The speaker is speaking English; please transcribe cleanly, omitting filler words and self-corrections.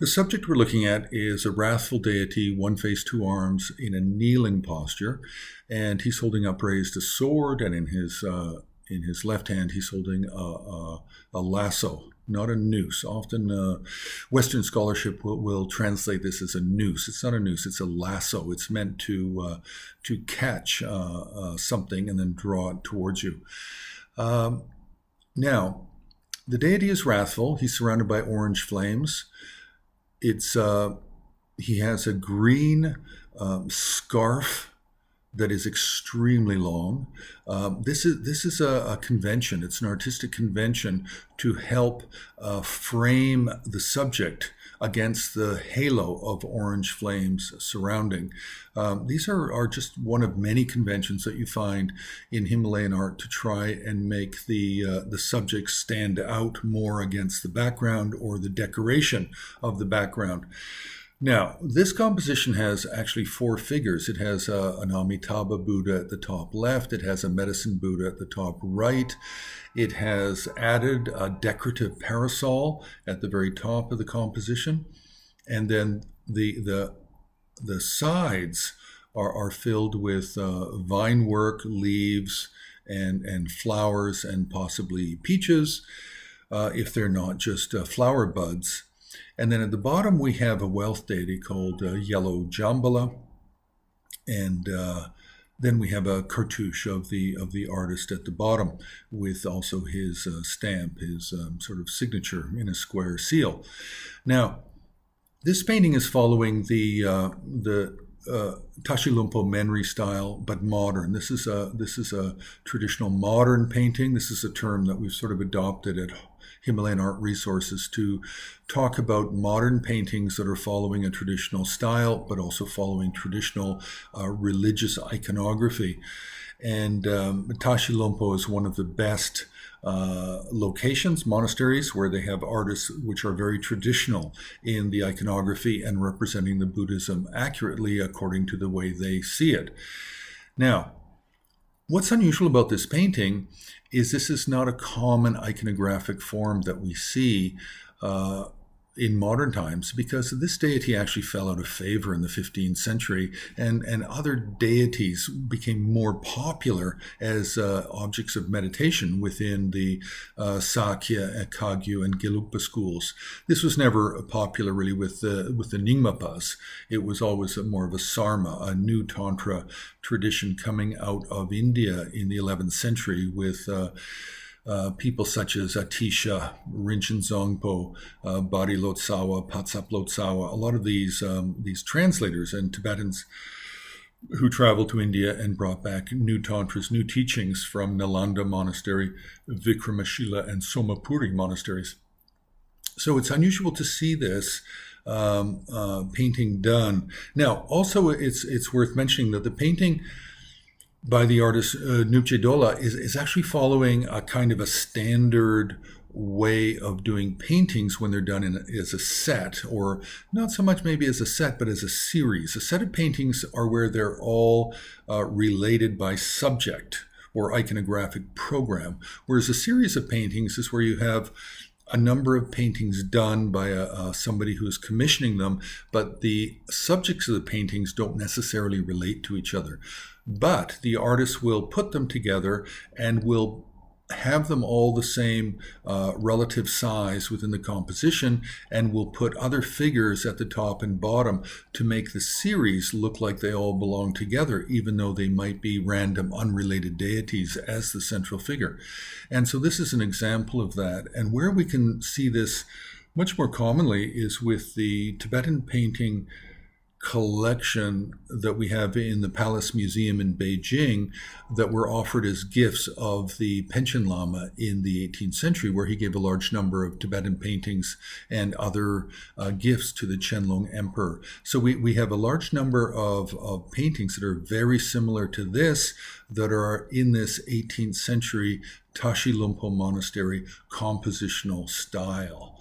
The subject we're looking at is a wrathful deity, one face, two arms, in a kneeling posture, and he's holding upraised a sword, and in his left hand he's holding a lasso, not a noose. Often Western scholarship will translate this as a noose. It's not a noose, it's a lasso. It's meant to catch something and then draw it towards you. Now, the deity is wrathful. He's surrounded by orange flames. He has a green scarf that is extremely long. This is a convention. It's an artistic convention to help frame the subject against the halo of orange flames surrounding. These are just one of many conventions that you find in Himalayan art to try and make the subject stand out more against the background or the decoration of the background. Now, this composition has actually four figures. It has an Amitabha Buddha at the top left. It has a medicine Buddha at the top right. It has added a decorative parasol at the very top of the composition. And then the sides are filled with vine work, leaves, and flowers, and possibly peaches, if they're not just flower buds. And then at the bottom, we have a wealth deity called Yellow Jambala. And then we have a cartouche of the artist at the bottom with also his stamp, his sort of signature in a square seal. Now, this painting is following the Tashilhunpo Menri style, but modern. This is a traditional modern painting. This is a term that we've sort of adopted at Himalayan Art Resources to talk about modern paintings that are following a traditional style, but also following traditional religious iconography. And Tashilhunpo is one of the best locations, monasteries, where they have artists which are very traditional in the iconography and representing the Buddhism accurately according to the way they see it. Now, what's unusual about this painting is this is not a common iconographic form that we see in modern times, because this deity actually fell out of favor in the 15th century, and other deities became more popular as objects of meditation within the Sakya, Kagyu, and Gelugpa schools. This was never popular really with the Nyingmapas. It was always more of a sarma, a new tantra tradition coming out of India in the 11th century with people such as Atisha, Rinchen Zongpo, Bari Lotsawa, Patsap Lotsawa, a lot of these translators and Tibetans who traveled to India and brought back new tantras, new teachings from Nalanda Monastery, Vikramashila, and Somapuri monasteries. So it's unusual to see this painting done. Now, also it's worth mentioning that the painting by the artist Nupche Dola is actually following a kind of a standard way of doing paintings when they're done as a set, or not so much maybe as a set, but as a series. A set of paintings are where they're all related by subject or iconographic program, whereas a series of paintings is where you have a number of paintings done by somebody who's commissioning them, but the subjects of the paintings don't necessarily relate to each other. But the artist will put them together and will have them all the same relative size within the composition, and will put other figures at the top and bottom to make the series look like they all belong together, even though they might be random, unrelated deities as the central figure. And so this is an example of that. And where we can see this much more commonly is with the Tibetan painting collection that we have in the Palace Museum in Beijing that were offered as gifts of the Panchen Lama in the 18th century, where he gave a large number of Tibetan paintings and other gifts to the Qianlong Emperor. So we have a large number of paintings that are very similar to this that are in this 18th century Tashilhunpo Monastery compositional style.